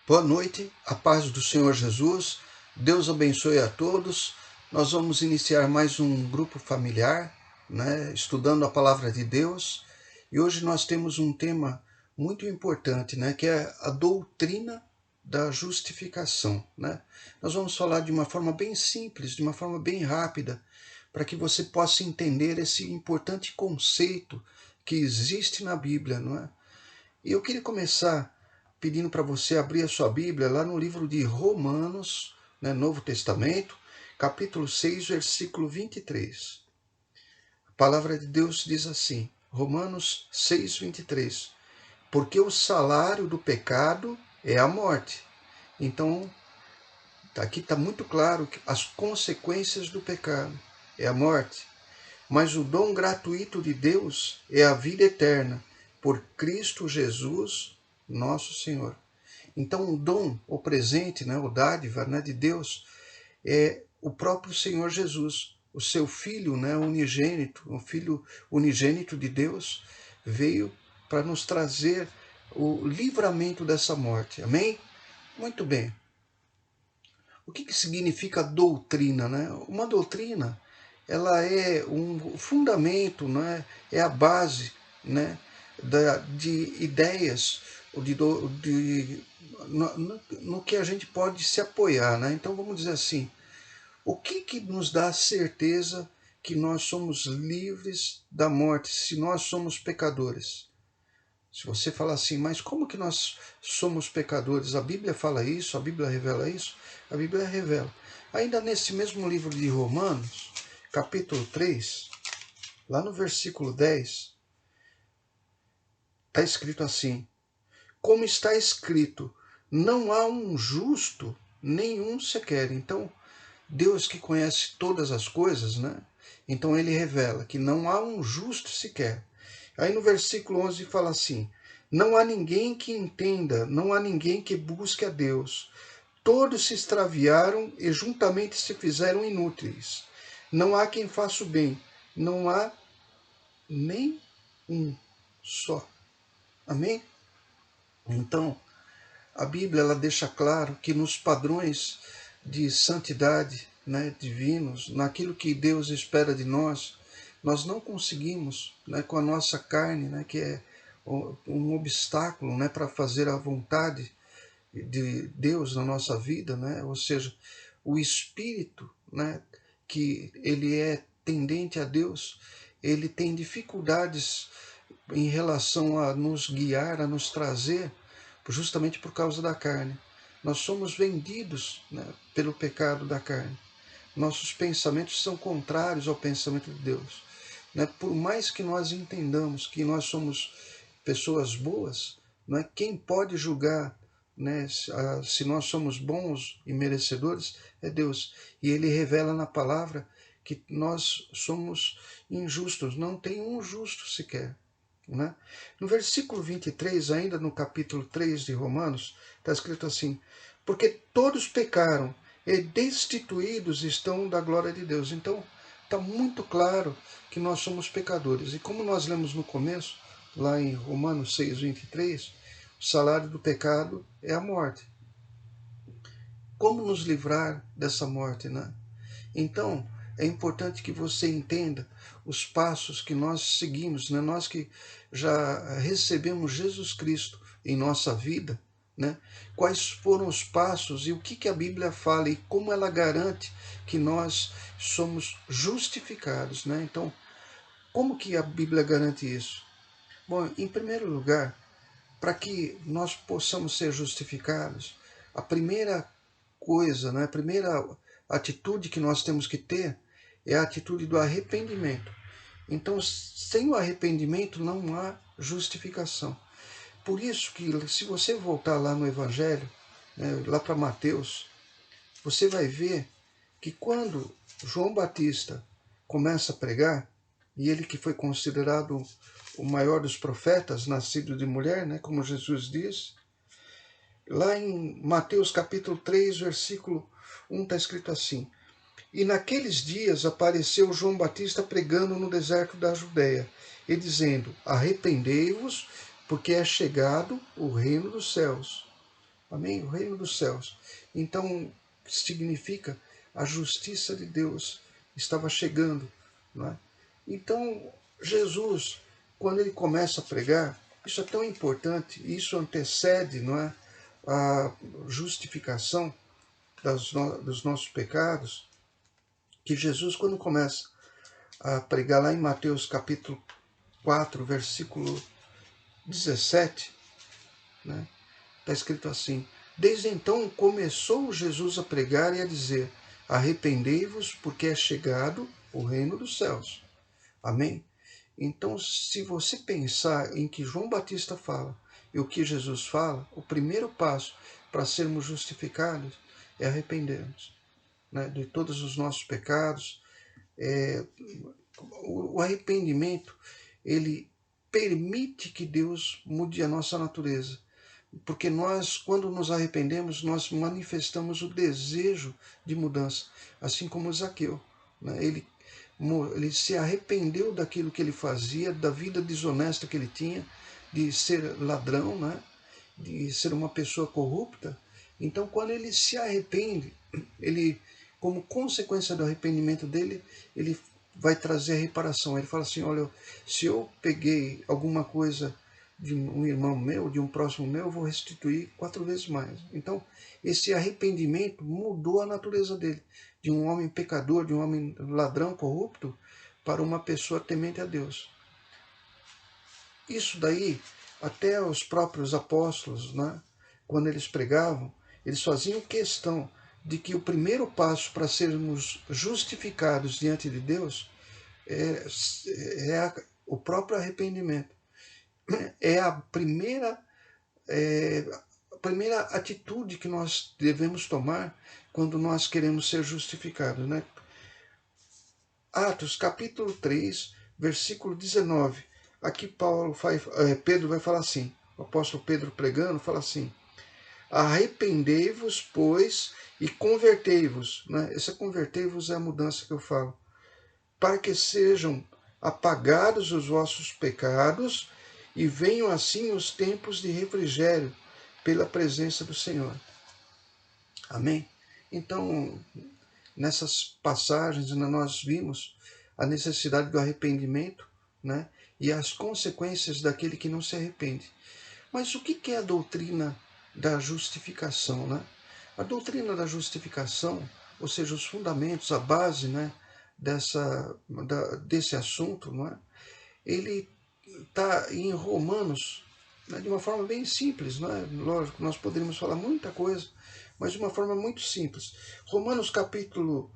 Boa noite, a paz do Senhor Jesus, Deus abençoe a todos. Nós vamos iniciar mais um grupo familiar, estudando a palavra de Deus. E hoje nós temos um tema muito importante, que é a doutrina da justificação. Nós vamos falar de uma forma bem simples, de uma forma bem rápida, para que você possa entender esse importante conceito que existe na Bíblia, não é? E eu queria começar pedindo para você abrir a sua Bíblia lá no livro de Romanos, Novo Testamento, capítulo 6, versículo 23. A palavra de Deus diz assim, Romanos 6, 23. Porque o salário do pecado é a morte. Então, aqui está muito claro que as consequências do pecado é a morte. Mas o dom gratuito de Deus é a vida eterna, por Cristo Jesus, nosso Senhor. Então, o dom, o presente, o dádiva de Deus é o próprio Senhor Jesus, o seu Filho unigênito, o Filho unigênito de Deus, veio para nos trazer o livramento dessa morte. Amém? Muito bem. O que significa doutrina? Uma doutrina, ela é um fundamento, é a base de ideias, no que a gente pode se apoiar. Então vamos dizer assim, o que nos dá a certeza que nós somos livres da morte, se nós somos pecadores? Se você falar assim, mas como que nós somos pecadores? A Bíblia fala isso? A Bíblia revela isso? A Bíblia revela. Ainda nesse mesmo livro de Romanos, capítulo 3, lá no versículo 10, está escrito assim, como está escrito, não há um justo, nenhum sequer. Então, Deus que conhece todas as coisas, então ele revela que não há um justo sequer. Aí no versículo 11 fala assim, não há ninguém que entenda, não há ninguém que busque a Deus. Todos se extraviaram e juntamente se fizeram inúteis. Não há quem faça o bem, não há nem um só. Amém? Então, a Bíblia ela deixa claro que nos padrões de santidade divinos, naquilo que Deus espera de nós, nós não conseguimos, com a nossa carne, que é um obstáculo para fazer a vontade de Deus na nossa vida, ou seja, o Espírito, que ele é tendente a Deus, ele tem dificuldades em relação a nos guiar, a nos trazer, justamente por causa da carne. Nós somos vendidos pelo pecado da carne. Nossos pensamentos são contrários ao pensamento de Deus. Por mais que nós entendamos que nós somos pessoas boas, quem pode julgar se nós somos bons e merecedores é Deus. E ele revela na palavra que nós somos injustos, não tem um justo sequer. No versículo 23, ainda no capítulo 3 de Romanos, está escrito assim, porque todos pecaram e destituídos estão da glória de Deus. Então, está muito claro que nós somos pecadores. E como nós lemos no começo, lá em Romanos 6, 23, o salário do pecado é a morte. Como nos livrar dessa morte, Então, é importante que você entenda os passos que nós seguimos, nós que já recebemos Jesus Cristo em nossa vida, quais foram os passos e o que a Bíblia fala e como ela garante que nós somos justificados. Então, como que a Bíblia garante isso? Bom, em primeiro lugar, para que nós possamos ser justificados, a primeira coisa, a primeira atitude que nós temos que ter é a atitude do arrependimento. Então, sem o arrependimento não há justificação. Por isso que, se você voltar lá no Evangelho, lá para Mateus, você vai ver que quando João Batista começa a pregar, e ele que foi considerado o maior dos profetas, nascido de mulher, como Jesus diz, lá em Mateus capítulo 3, versículo 1, está escrito assim, e naqueles dias apareceu João Batista pregando no deserto da Judéia, e dizendo, arrependei-vos, porque é chegado o reino dos céus. Amém? O reino dos céus. Então, significa a justiça de Deus estava chegando. Não é? Então, Jesus, quando ele começa a pregar, isso é tão importante, isso antecede, não é, a justificação dos nossos pecados, que Jesus, quando começa a pregar lá em Mateus capítulo 4, versículo 17, né, está escrito assim: desde então começou Jesus a pregar e a dizer: arrependei-vos, porque é chegado o reino dos céus. Amém? Então, se você pensar em que João Batista fala e o que Jesus fala, o primeiro passo para sermos justificados é arrependermos, né, de todos os nossos pecados. O arrependimento, ele permite que Deus mude a nossa natureza. Porque nós, quando nos arrependemos, nós manifestamos o desejo de mudança, assim como Zaqueu, né? Ele se arrependeu daquilo que ele fazia, da vida desonesta que ele tinha, de ser ladrão, né? De ser uma pessoa corrupta. Então, quando ele se arrepende, ele, como consequência do arrependimento dele, ele vai trazer a reparação. Ele fala assim: olha, se eu peguei alguma coisa de um irmão meu, de um próximo meu, eu vou restituir 4 vezes mais. Então, esse arrependimento mudou a natureza dele, de um homem pecador, de um homem ladrão, corrupto, para uma pessoa temente a Deus. Isso daí, até os próprios apóstolos, né, quando eles pregavam, eles faziam questão de que o primeiro passo para sermos justificados diante de Deus é o próprio arrependimento. É a primeira atitude que nós devemos tomar quando nós queremos ser justificados, né? Atos capítulo 3, versículo 19. Aqui Pedro vai falar assim, o apóstolo Pedro pregando, fala assim: arrependei-vos, pois, e convertei-vos. Né? Essa convertei-vos é a mudança que eu falo. Para que sejam apagados os vossos pecados e venham assim os tempos de refrigério pela presença do Senhor. Amém? Então, nessas passagens nós vimos a necessidade do arrependimento, né? E as consequências daquele que não se arrepende. Mas o que é a doutrina da justificação, né? A doutrina da justificação, ou seja, os fundamentos, a base, né, desse assunto, não é? Ele está em Romanos, né, de uma forma bem simples, não é? Lógico, nós poderíamos falar muita coisa, mas de uma forma muito simples. Romanos capítulo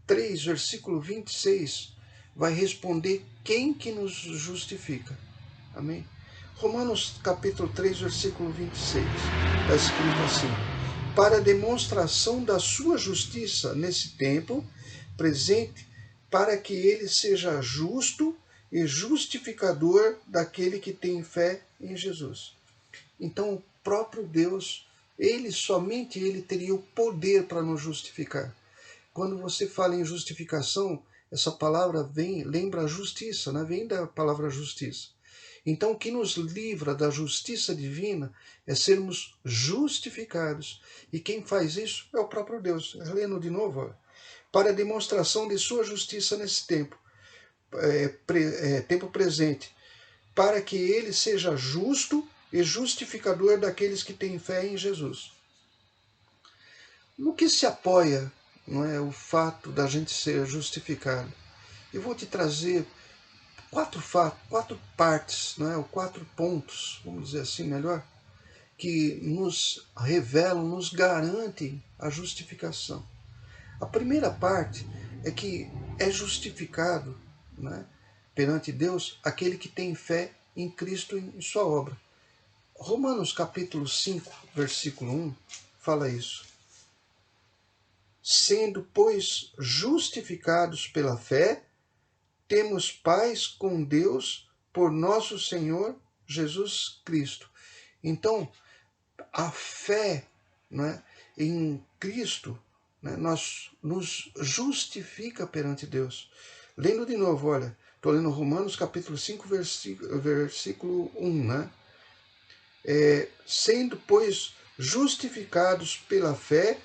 3, versículo 26, vai responder quem que nos justifica. Amém? Romanos capítulo 3, versículo 26, está escrito assim: para demonstração da sua justiça nesse tempo presente, para que ele seja justo e justificador daquele que tem fé em Jesus. Então, o próprio Deus, somente ele teria o poder para nos justificar. Quando você fala em justificação, essa palavra lembra a justiça, né? Vem da palavra justiça. Então, o que nos livra da justiça divina é sermos justificados. E quem faz isso é o próprio Deus. Lendo de novo, olha. Para a demonstração de sua justiça nesse tempo, tempo presente, para que ele seja justo e justificador daqueles que têm fé em Jesus. No que se apoia, não é, o fato da gente ser justificado? Eu vou te trazer 4 partes, não é, ou 4 pontos, vamos dizer assim melhor, que nos revelam, nos garantem a justificação. A primeira parte é que é justificado, né, perante Deus aquele que tem fé em Cristo e em sua obra. Romanos capítulo 5, versículo 1, fala isso. Sendo, pois, justificados pela fé, temos paz com Deus por nosso Senhor Jesus Cristo. Então, a fé, né, em Cristo, né, nos justifica perante Deus. Lendo de novo, olha, estou lendo Romanos capítulo 5, versículo 1, né? Sendo, pois, justificados pela fé,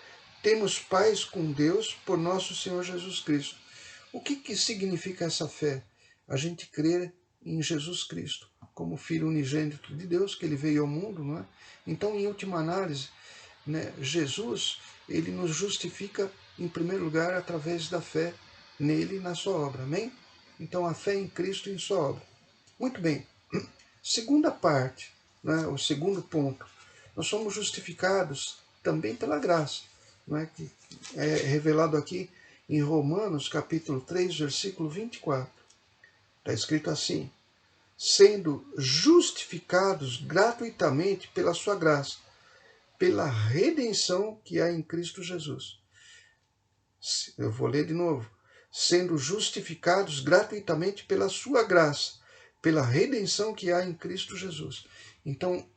temos paz com Deus por nosso Senhor Jesus Cristo. O que significa essa fé? A gente crer em Jesus Cristo como Filho unigênito de Deus, que ele veio ao mundo, não é? Então, em última análise, né, Jesus, ele nos justifica, em primeiro lugar, através da fé nele e na sua obra, amém? Então, a fé em Cristo e em sua obra. Muito bem. Segunda parte, né, o segundo ponto. Nós somos justificados também pela graça, não é? Que é revelado aqui em Romanos, capítulo 3, versículo 24. Está escrito assim: sendo justificados gratuitamente pela sua graça, pela redenção que há em Cristo Jesus. Eu vou ler de novo. Sendo justificados gratuitamente pela sua graça, pela redenção que há em Cristo Jesus. Então,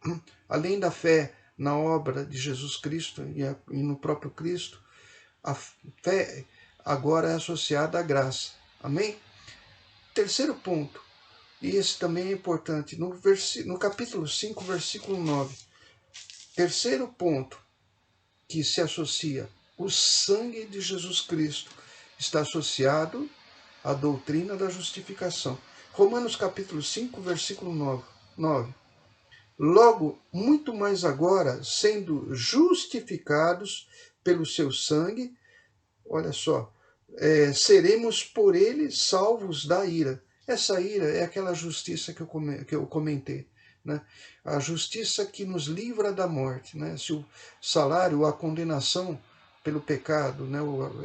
além da fé na obra de Jesus Cristo e no próprio Cristo, a fé agora é associada à graça. Amém? Terceiro ponto, e esse também é importante, no capítulo 5, versículo 9. Terceiro ponto que se associa: o sangue de Jesus Cristo está associado à doutrina da justificação. Romanos capítulo 5, versículo 9. Logo, muito mais agora, sendo justificados pelo seu sangue, olha só, seremos por ele salvos da ira. Essa ira é aquela justiça que eu comentei, né? A justiça que nos livra da morte, né? Se o salário, a condenação pelo pecado, né,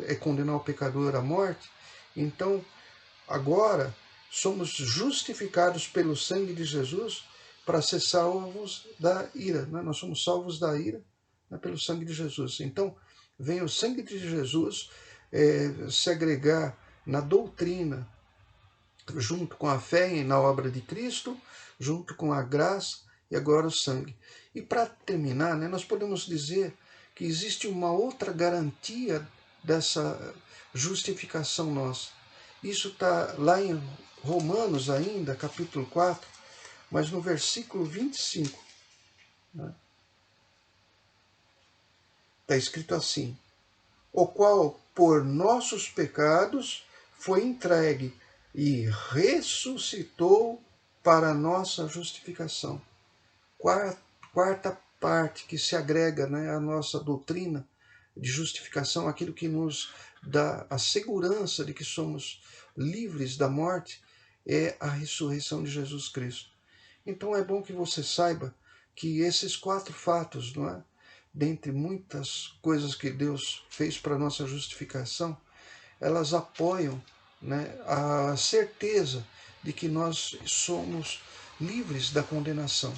é condenar o pecador à morte, então agora somos justificados pelo sangue de Jesus para ser salvos da ira, né? Nós somos salvos da ira, né, pelo sangue de Jesus. Então vem o sangue de Jesus se agregar na doutrina, junto com a fé na obra de Cristo, junto com a graça e agora o sangue. E para terminar, né, nós podemos dizer que existe uma outra garantia dessa justificação nossa. Isso está lá em Romanos ainda, capítulo 4, mas no versículo 25. Né, está escrito assim: o qual por nossos pecados foi entregue e ressuscitou para a nossa justificação. Quarta parte que se agrega, né, à nossa doutrina de justificação, aquilo que nos dá a segurança de que somos livres da morte, é a ressurreição de Jesus Cristo. Então é bom que você saiba que esses 4 fatos, não é? Dentre muitas coisas que Deus fez para a nossa justificação, elas apoiam, né, a certeza de que nós somos livres da condenação.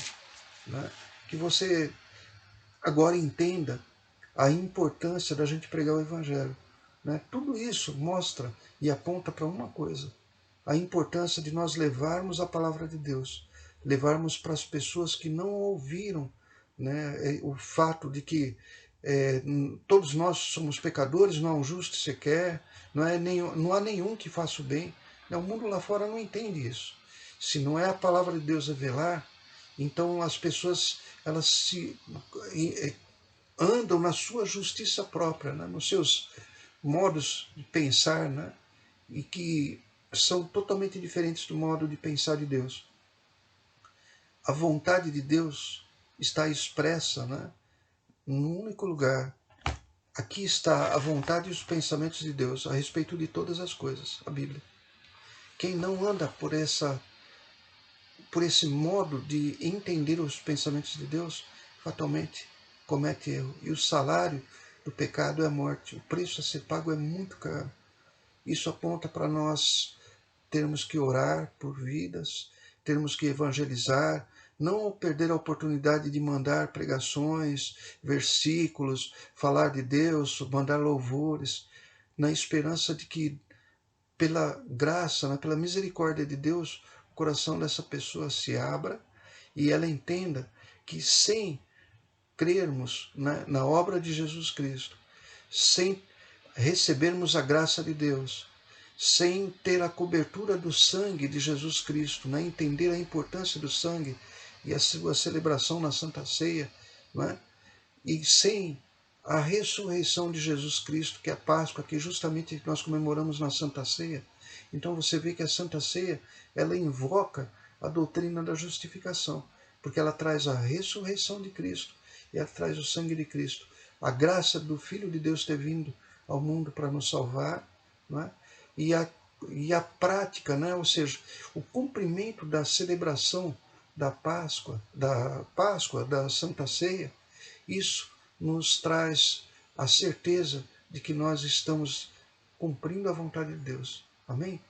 Né? Que você agora entenda a importância da gente pregar o Evangelho. Né? Tudo isso mostra e aponta para uma coisa: a importância de nós levarmos a palavra de Deus, levarmos para as pessoas que não ouviram, né, o fato de que todos nós somos pecadores, não há um justo sequer, não há nenhum que faça o bem. O mundo lá fora não entende isso. Se não é a palavra de Deus revelar, então as pessoas elas se andam na sua justiça própria, né, nos seus modos de pensar, né, e que são totalmente diferentes do modo de pensar de Deus. A vontade de Deus está expressa, né, num único lugar. Aqui está a vontade e os pensamentos de Deus a respeito de todas as coisas, a Bíblia. Quem não anda por esse modo de entender os pensamentos de Deus, fatalmente comete erro. E o salário do pecado é a morte. O preço a ser pago é muito caro. Isso aponta para nós termos que orar por vidas, termos que evangelizar, não perder a oportunidade de mandar pregações, versículos, falar de Deus, mandar louvores, na esperança de que, pela graça, né, pela misericórdia de Deus, o coração dessa pessoa se abra e ela entenda que sem crermos, né, na obra de Jesus Cristo, sem recebermos a graça de Deus, sem ter a cobertura do sangue de Jesus Cristo, né, entender a importância do sangue e a sua celebração na Santa Ceia, não é? E sem a ressurreição de Jesus Cristo, que é a Páscoa, que justamente nós comemoramos na Santa Ceia, então você vê que a Santa Ceia, ela invoca a doutrina da justificação, porque ela traz a ressurreição de Cristo, e ela traz o sangue de Cristo, a graça do Filho de Deus ter vindo ao mundo para nos salvar, não é? e a prática, né? Ou seja, o cumprimento da celebração da Páscoa, da Santa Ceia, isso nos traz a certeza de que nós estamos cumprindo a vontade de Deus. Amém?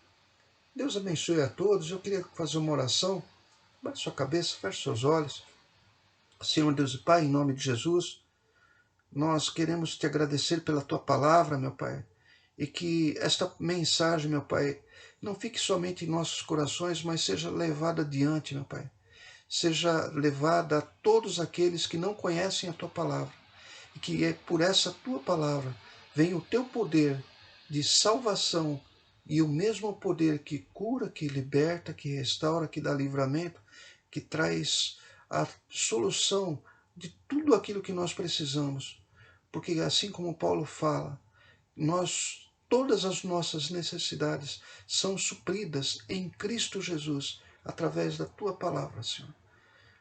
Deus abençoe a todos. Eu queria fazer uma oração. Baixe sua cabeça, feche seus olhos. Senhor Deus e Pai, em nome de Jesus, nós queremos te agradecer pela tua palavra, meu Pai, e que esta mensagem, meu Pai, não fique somente em nossos corações, mas seja levada adiante, meu Pai. Seja levada a todos aqueles que não conhecem a tua palavra, e que é por essa tua palavra vem o teu poder de salvação e o mesmo poder que cura, que liberta, que restaura, que dá livramento, que traz a solução de tudo aquilo que nós precisamos. Porque assim como Paulo fala, todas as nossas necessidades são supridas em Cristo Jesus, através da tua palavra, Senhor.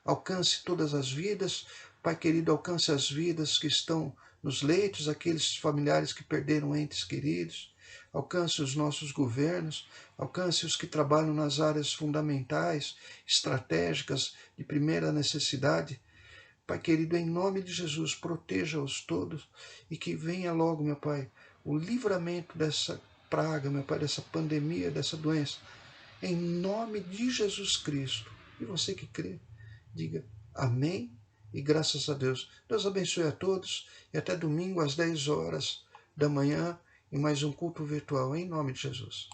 Alcance todas as vidas, Pai querido, alcance as vidas que estão nos leitos, aqueles familiares que perderam entes queridos, alcance os nossos governos, alcance os que trabalham nas áreas fundamentais, estratégicas, de primeira necessidade. Pai querido, em nome de Jesus, proteja-os todos e que venha logo, meu Pai, o livramento dessa praga, meu Pai, dessa pandemia, dessa doença, em nome de Jesus Cristo. E você que crê, diga amém e graças a Deus. Deus abençoe a todos e até domingo às 10 horas da manhã em mais um culto virtual, em nome de Jesus.